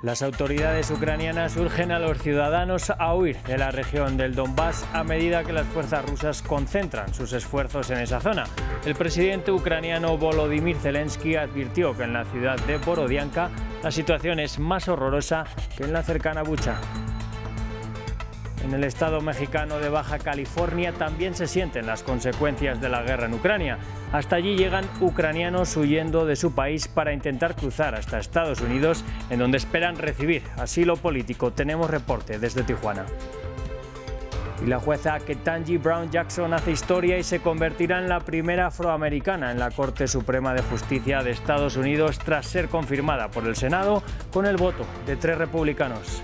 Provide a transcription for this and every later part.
Las autoridades ucranianas urgen a los ciudadanos a huir de la región del Donbass a medida que las fuerzas rusas concentran sus esfuerzos en esa zona. El presidente ucraniano Volodymyr Zelensky advirtió que en la ciudad de Borodianka la situación es más horrorosa que en la cercana Bucha. En el estado mexicano de Baja California también se sienten las consecuencias de la guerra en Ucrania. Hasta allí llegan ucranianos huyendo de su país para intentar cruzar hasta Estados Unidos, en donde esperan recibir asilo político. Tenemos reporte desde Tijuana. Y la jueza Ketanji Brown Jackson hace historia y se convertirá en la primera afroamericana en la Corte Suprema de Justicia de Estados Unidos tras ser confirmada por el Senado con el voto de 3 republicanos.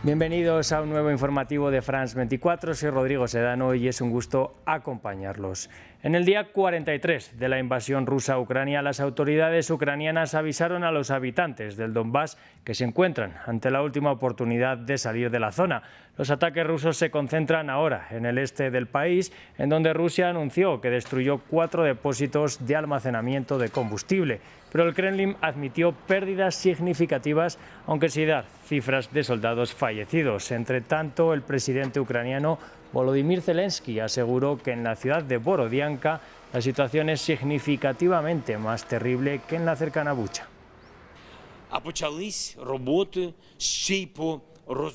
Bienvenidos a un nuevo informativo de France 24, soy Rodrigo Sedano y es un gusto acompañarlos. En el día 43 de la invasión rusa a Ucrania, las autoridades ucranianas avisaron a los habitantes del Donbass que se encuentran ante la última oportunidad de salir de la zona. Los ataques rusos se concentran ahora en el este del país, en donde Rusia anunció que destruyó 4 depósitos de almacenamiento de combustible. Pero el Kremlin admitió pérdidas significativas, aunque sin dar cifras de soldados fallecidos. Entre tanto, el presidente ucraniano Volodymyr Zelensky aseguró que en la ciudad de Borodianka la situación es significativamente más terrible que en la cercana Bucha.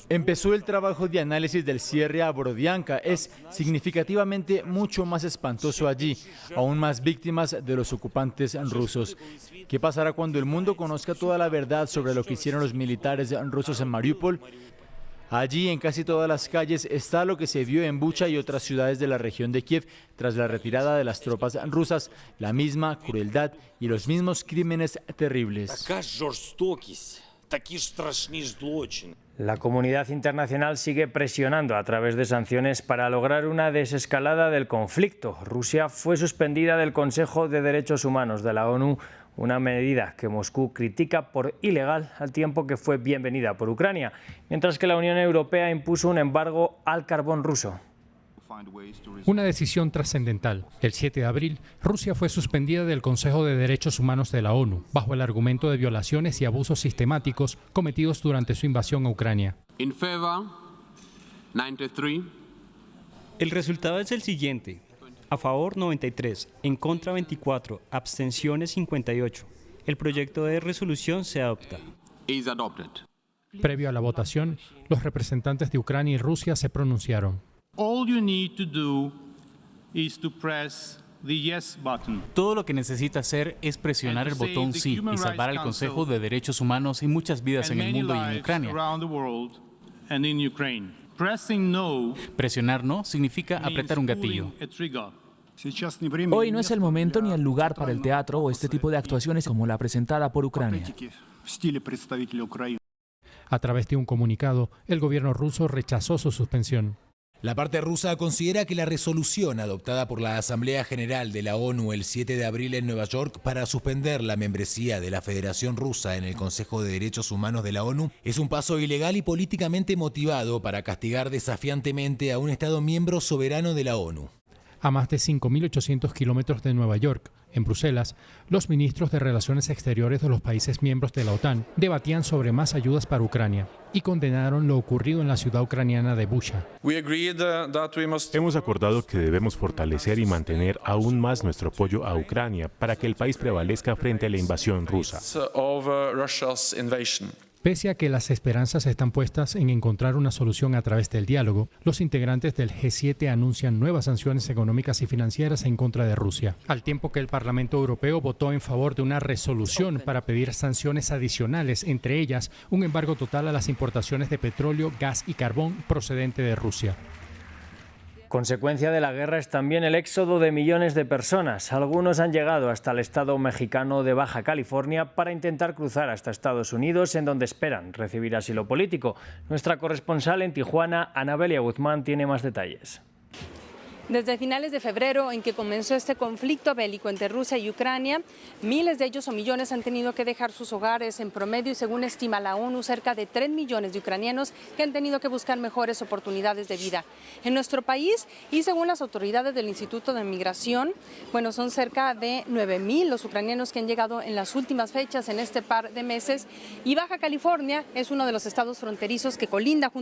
Empezó el trabajo de análisis del cierre a Borodianka. Es significativamente mucho más espantoso allí, aún más víctimas de los ocupantes rusos. ¿Qué pasará cuando el mundo conozca toda la verdad sobre lo que hicieron los militares rusos en Mariupol? Allí, en casi todas las calles, está lo que se vio en Bucha y otras ciudades de la región de Kiev tras la retirada de las tropas rusas, la misma crueldad y los mismos crímenes terribles. La comunidad internacional sigue presionando a través de sanciones para lograr una desescalada del conflicto. Rusia fue suspendida del Consejo de Derechos Humanos de la ONU, una medida que Moscú critica por ilegal al tiempo que fue bienvenida por Ucrania, mientras que la Unión Europea impuso un embargo al carbón ruso. Una decisión trascendental. El 7 de abril, Rusia fue suspendida del Consejo de Derechos Humanos de la ONU, bajo el argumento de violaciones y abusos sistemáticos cometidos durante su invasión a Ucrania. In favor, 93. El resultado es el siguiente. A favor 93, en contra 24, abstenciones 58. El proyecto de resolución se adopta. Is adopted. Previo a la votación, los representantes de Ucrania y Rusia se pronunciaron. All you need to do is to press the yes button. Todo lo que necesita hacer es presionar el botón sí y salvar al Consejo de Derechos Humanos y muchas vidas en el mundo y en Ucrania. Presionar no significa apretar un gatillo. Hoy no es el momento ni el lugar para el teatro o este tipo de actuaciones como la presentada por Ucrania. A través de un comunicado, el gobierno ruso rechazó su suspensión. La parte rusa considera que la resolución adoptada por la Asamblea General de la ONU el 7 de abril en Nueva York para suspender la membresía de la Federación Rusa en el Consejo de Derechos Humanos de la ONU es un paso ilegal y políticamente motivado para castigar desafiantemente a un Estado miembro soberano de la ONU. A más de 5.800 kilómetros de Nueva York, en Bruselas, los ministros de Relaciones Exteriores de los países miembros de la OTAN debatían sobre más ayudas para Ucrania y condenaron lo ocurrido en la ciudad ucraniana de Bucha. Hemos acordado que debemos fortalecer y mantener aún más nuestro apoyo a Ucrania para que el país prevalezca frente a la invasión rusa. Pese a que las esperanzas están puestas en encontrar una solución a través del diálogo, los integrantes del G7 anuncian nuevas sanciones económicas y financieras en contra de Rusia, al tiempo que el Parlamento Europeo votó en favor de una resolución para pedir sanciones adicionales, entre ellas un embargo total a las importaciones de petróleo, gas y carbón procedente de Rusia. Consecuencia de la guerra es también el éxodo de millones de personas. Algunos han llegado hasta el estado mexicano de Baja California para intentar cruzar hasta Estados Unidos, en donde esperan recibir asilo político. Nuestra corresponsal en Tijuana, Anabelia Guzmán, tiene más detalles. Desde finales de febrero, en que comenzó este conflicto bélico entre Rusia y Ucrania, miles de ellos o millones han tenido que dejar sus hogares en promedio y, según estima la ONU, cerca de 3 millones de ucranianos que han tenido que buscar mejores oportunidades de vida en nuestro país. Y según las autoridades del Instituto de Migración, bueno, son cerca de 9,000 los ucranianos que han llegado en las últimas fechas, en este par de meses. Y Baja California es uno de los estados fronterizos que colinda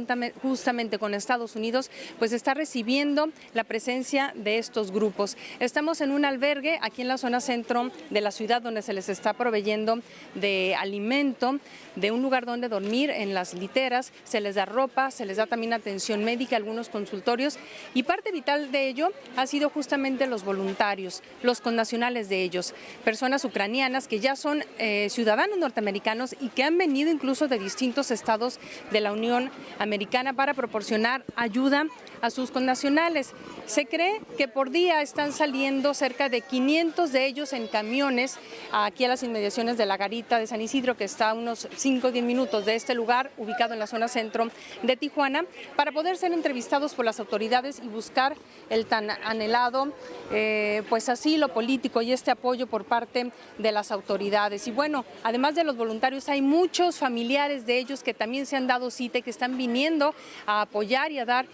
justamente con Estados Unidos, pues está recibiendo la presencia de estos grupos. Estamos en un albergue aquí en la zona centro de la ciudad, donde se les está proveyendo de alimento, de un lugar donde dormir en las literas, se les da ropa, se les da también atención médica, algunos consultorios, y parte vital de ello ha sido justamente los voluntarios, los connacionales de ellos, personas ucranianas que ya son ciudadanos norteamericanos y que han venido incluso de distintos estados de la Unión Americana para proporcionar ayuda a sus connacionales. Se cree que por día están saliendo cerca de 500 de ellos en camiones aquí a las inmediaciones de la Garita de San Isidro, que está a unos 5 o 10 minutos de este lugar, ubicado en la zona centro de Tijuana, para poder ser entrevistados por las autoridades y buscar el tan anhelado pues asilo político y este apoyo por parte de las autoridades. Y bueno, además de los voluntarios, hay muchos familiares de ellos que también se han dado cita y que están viniendo a apoyar y a dar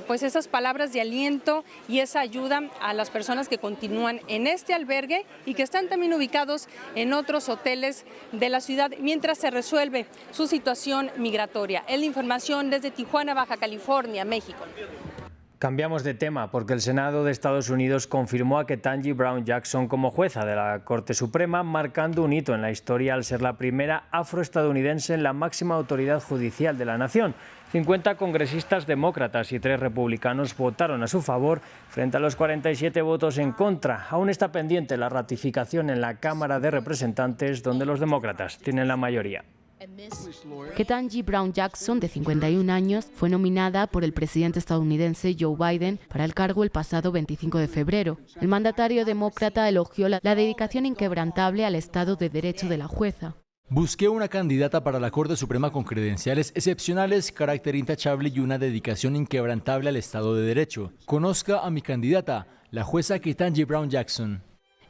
pues esas palabras de aliento y esa ayuda a las personas que continúan en este albergue y que están también ubicados en otros hoteles de la ciudad mientras se resuelve su situación migratoria. Es la información desde Tijuana, Baja California, México. Cambiamos de tema porque el Senado de Estados Unidos confirmó a Ketanji Brown Jackson como jueza de la Corte Suprema, marcando un hito en la historia al ser la primera afroestadounidense en la máxima autoridad judicial de la nación. 50 congresistas demócratas y 3 republicanos votaron a su favor frente a los 47 votos en contra. Aún está pendiente la ratificación en la Cámara de Representantes, donde los demócratas tienen la mayoría. Ketanji Brown Jackson, de 51 años, fue nominada por el presidente estadounidense Joe Biden para el cargo el pasado 25 de febrero. El mandatario demócrata elogió la dedicación inquebrantable al Estado de Derecho de la jueza. Busqué una candidata para la Corte Suprema con credenciales excepcionales, carácter intachable y una dedicación inquebrantable al Estado de Derecho. Conozca a mi candidata, la jueza Ketanji Brown Jackson.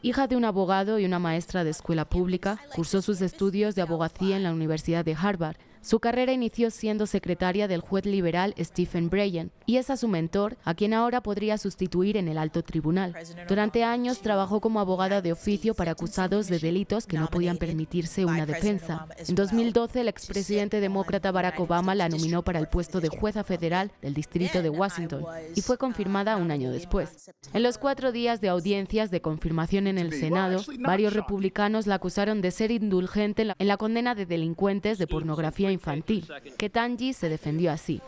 Hija de un abogado y una maestra de escuela pública, cursó sus estudios de abogacía en la Universidad de Harvard. Su carrera inició siendo secretaria del juez liberal Stephen Breyer y es a su mentor a quien ahora podría sustituir en el alto tribunal. Durante años trabajó como abogada de oficio para acusados de delitos que no podían permitirse una defensa. En 2012, el expresidente demócrata Barack Obama la nominó para el puesto de jueza federal del distrito de Washington y fue confirmada un año después. En los 4 días de audiencias de confirmación en el Senado, varios republicanos la acusaron de ser indulgente en la condena de delincuentes de pornografía infantil. Ketanji se defendió así.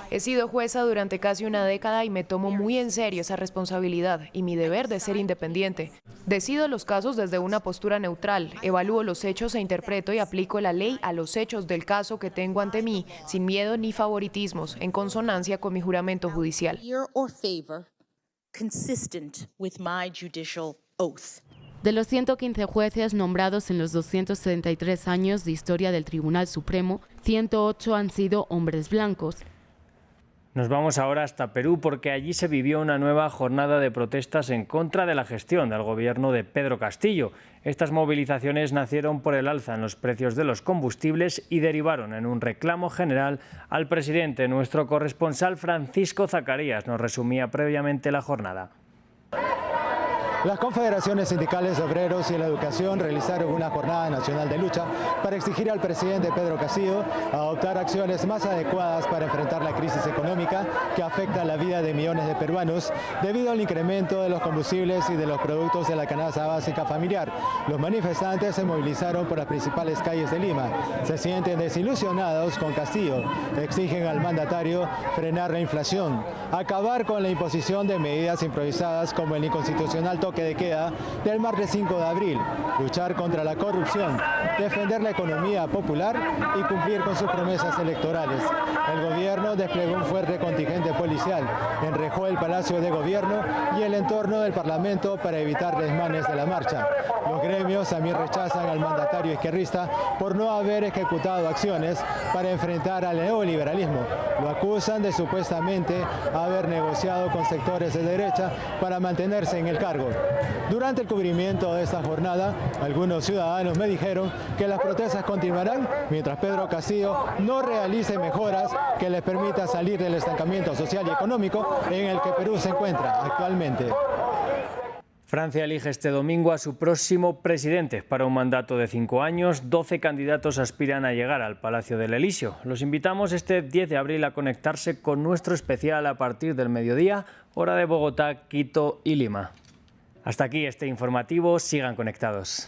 He sido jueza durante casi una década y me tomo muy en serio esa responsabilidad y mi deber de ser independiente. Decido los casos desde una postura neutral, evalúo los hechos e interpreto y aplico la ley a los hechos del caso que tengo ante mí, sin miedo ni favoritismos, en consonancia con mi juramento judicial. De los 115 jueces nombrados en los 233 años de historia del Tribunal Supremo, 108 han sido hombres blancos. Nos vamos ahora hasta Perú porque allí se vivió una nueva jornada de protestas en contra de la gestión del gobierno de Pedro Castillo. Estas movilizaciones nacieron por el alza en los precios de los combustibles y derivaron en un reclamo general al presidente. Nuestro corresponsal Francisco Zacarías nos resumía previamente la jornada. Las confederaciones sindicales de obreros y la educación realizaron una jornada nacional de lucha para exigir al presidente Pedro Castillo adoptar acciones más adecuadas para enfrentar la crisis económica que afecta la vida de millones de peruanos debido al incremento de los combustibles y de los productos de la canasta básica familiar. Los manifestantes se movilizaron por las principales calles de Lima. Se sienten desilusionados con Castillo. Exigen al mandatario frenar la inflación, acabar con la imposición de medidas improvisadas como el inconstitucional toque toque de queda del martes 5 de abril, luchar contra la corrupción, defender la economía popular y cumplir con sus promesas electorales. El gobierno desplegó un fuerte contingente policial, enrejó el Palacio de Gobierno y el entorno del Parlamento para evitar desmanes de la marcha. Los gremios también rechazan al mandatario izquierdista por no haber ejecutado acciones para enfrentar al neoliberalismo. Lo acusan de supuestamente haber negociado con sectores de derecha para mantenerse en el cargo. Durante el cubrimiento de esta jornada, algunos ciudadanos me dijeron que las protestas continuarán mientras Pedro Castillo no realice mejoras que les permita salir del estancamiento social y económico en el que Perú se encuentra actualmente. Francia elige este domingo a su próximo presidente para un mandato de 5 años. 12 candidatos aspiran a llegar al Palacio del Elíseo. Los invitamos este 10 de abril a conectarse con nuestro especial a partir del mediodía, hora de Bogotá, Quito y Lima. Hasta aquí este informativo. Sigan conectados.